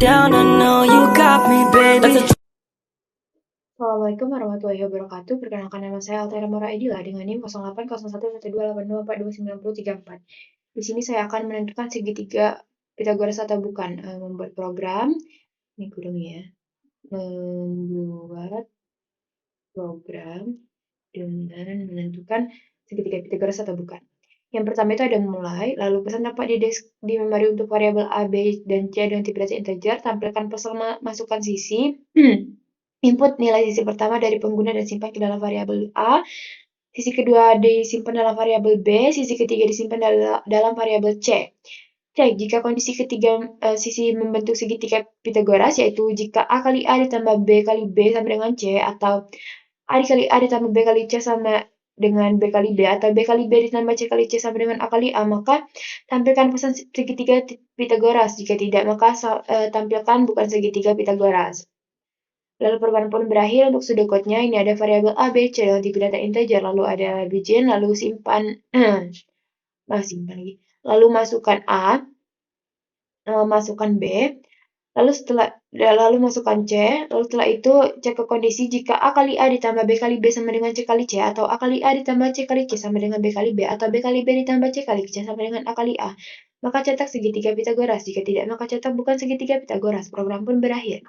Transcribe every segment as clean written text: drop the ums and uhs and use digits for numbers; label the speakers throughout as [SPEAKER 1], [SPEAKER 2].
[SPEAKER 1] down, I know you got me, baby.
[SPEAKER 2] Assalamualaikum warahmatullahi wabarakatuh. Perkenalkan nama saya Altera Mora Edila dengan NIM 080112824934. Di sini saya akan menentukan segitiga Pitagoras atau bukan. Membuat program. Ini kurang ya. Membuat program dengan menentukan segitiga Pitagoras atau bukan. Yang pertama itu ada mulai, lalu pesan tampak di memori untuk variabel A, B, dan C dengan tipe data integer. Tampilkan pesan masukkan sisi. Input nilai sisi pertama dari pengguna dan simpan ke dalam variabel A. Sisi kedua disimpan dalam variabel B. Sisi ketiga disimpan dalam variabel C. Cek jika kondisi ketiga sisi membentuk segitiga Pitagoras, yaitu jika A kali A ditambah B kali B sama dengan C, atau A dikali A ditambah B kali C sama dengan B kali B, atau B kali B ditambah C kali C sama dengan A kali A, maka tampilkan pesan segitiga Pitagoras. Jika tidak, maka tampilkan bukan segitiga Pitagoras. Lalu program pun berakhir. Untuk pseudocode-nya ini ada variabel A, B, C dengan tipe data integer, lalu ada begin, lalu simpan, simpan lagi. Lalu masukkan A, masukkan B, lalu masukkan C, lalu setelah itu cek ke kondisi jika A kali A ditambah B kali B sama dengan C kali C, atau A kali A ditambah C kali C sama dengan B kali B, atau B kali B ditambah C kali C sama dengan A kali A. Maka cetak segitiga Pitagoras. Jika tidak, maka cetak bukan segitiga Pitagoras. Program pun berakhir.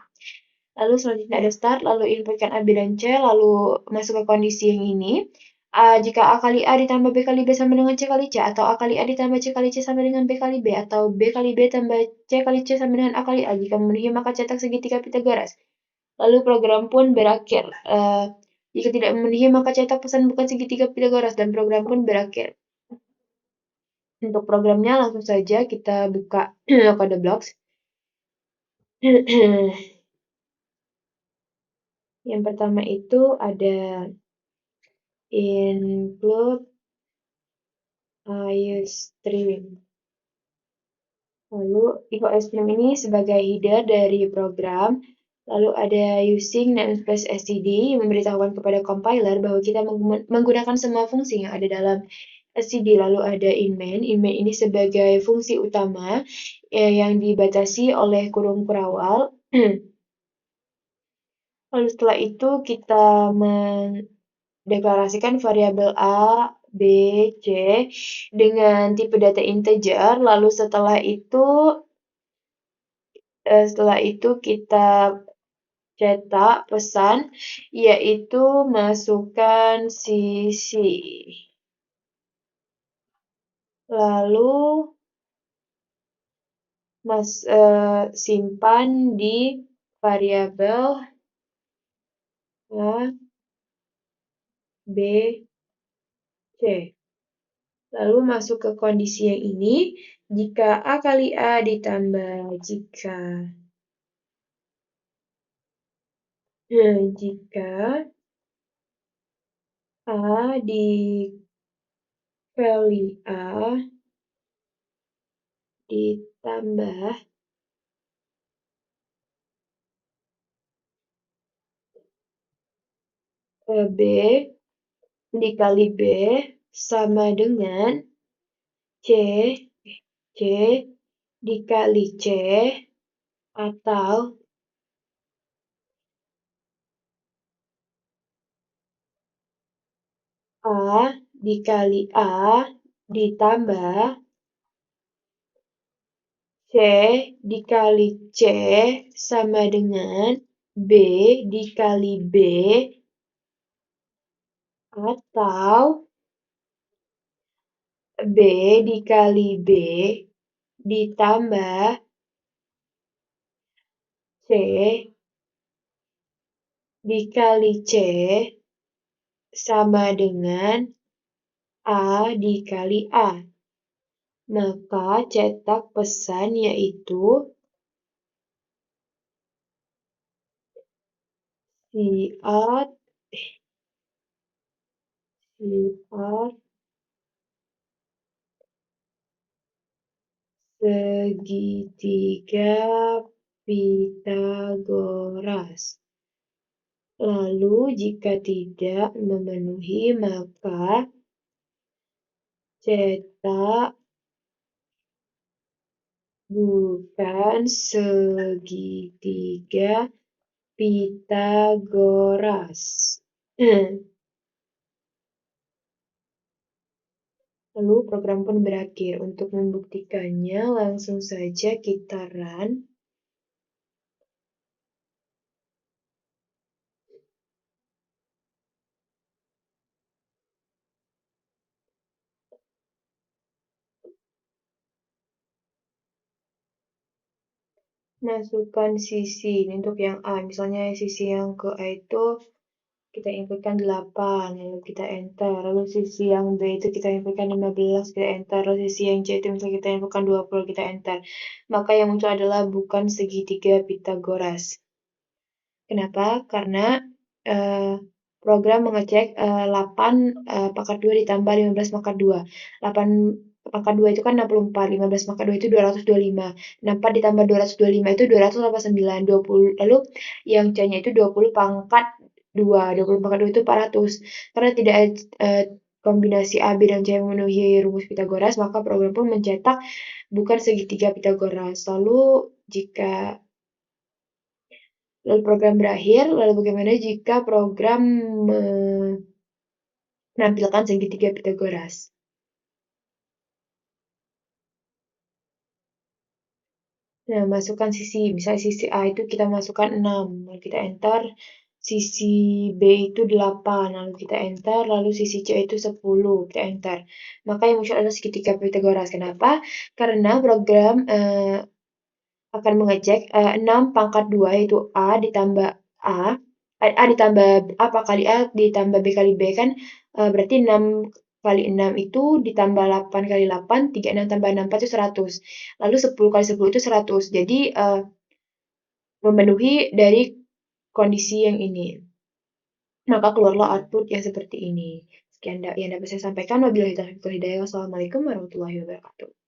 [SPEAKER 2] Lalu selanjutnya ada start, lalu inputkan A, B, dan C, lalu masuk ke kondisi yang ini. Jika A kali A ditambah B kali B sama dengan C kali C, atau A kali A ditambah C kali C sama dengan B kali B, atau B kali B tambah C kali C sama dengan A kali A, jika memenuhi maka cetak segitiga Pitagoras. Lalu program pun berakhir. Jika tidak memenuhi maka cetak pesan bukan segitiga Pitagoras, dan program pun berakhir. Untuk programnya langsung saja kita buka kode blocks. Yang pertama itu ada include iostream. Lalu iostream ini sebagai header dari program. Lalu ada using namespace std yang memberitahukan kepada compiler bahwa kita menggunakan semua fungsi yang ada dalam std. Lalu ada inmain. Inmain ini sebagai fungsi utama yang dibatasi oleh kurung kurawal. Lalu setelah itu kita mendeklarasikan variabel A, B, C dengan tipe data integer. Lalu setelah itu kita cetak pesan, yaitu masukkan sisi. Lalu simpan di variabel A, B, C. Lalu masuk ke kondisi yang ini, jika A kali A ditambah jika A dikali A ditambah B dikali B sama dengan C dikali C, atau A dikali A ditambah C dikali C sama dengan B dikali B, atau B dikali B ditambah C dikali C sama dengan A dikali A. Maka cetak pesan yaitu cout segitiga Pitagoras. Lalu jika tidak memenuhi maka cetak bukan segitiga Pitagoras. Lalu program pun berakhir. Untuk membuktikannya, langsung saja kita run. Masukkan sisi. Ini untuk yang A. Misalnya sisi yang ke A itu kita inputkan 8, lalu kita enter. Lalu sisi yang B itu kita inputkan 15, kita enter. Lalu sisi yang C itu misalnya kita inputkan 20, kita enter. Maka yang muncul adalah bukan segitiga Pitagoras. Kenapa? Karena program mengecek 8 pangkat 2 ditambah 15 pangkat 2. 8 pangkat 2 itu kan 64, 15 pangkat 2 itu 225. 64 ditambah 225 itu 289, 20. Lalu yang C-nya itu 20 pangkat 2. 20 pangkat 2 itu 400. Karena tidak ada kombinasi A, B, dan C yang memenuhi rumus Pitagoras, maka program pun mencetak bukan segitiga Pitagoras. Lalu program berakhir, lalu bagaimana jika program menampilkan segitiga Pitagoras? Nah, masukkan sisi, misalnya sisi A itu kita masukkan 6, lalu kita enter. Sisi B itu 8, lalu kita enter. Lalu sisi C itu 10, kita enter. Maka yang muncul adalah segitiga Pitagoras. Kenapa? Karena program akan mengecek 6 pangkat 2 yaitu A ditambah A ditambah A kali A ditambah B kali B kan berarti 6 kali 6 itu ditambah 8 kali 8, 36 tambah 64 itu 100. Lalu 10 kali 10 itu 100. Jadi memenuhi dari kondisi yang ini. Maka keluarlah output yang seperti ini. Sekian yang dapat saya sampaikan. Wabillahi taufiq wal hidayah. Wassalamualaikum warahmatullahi wabarakatuh.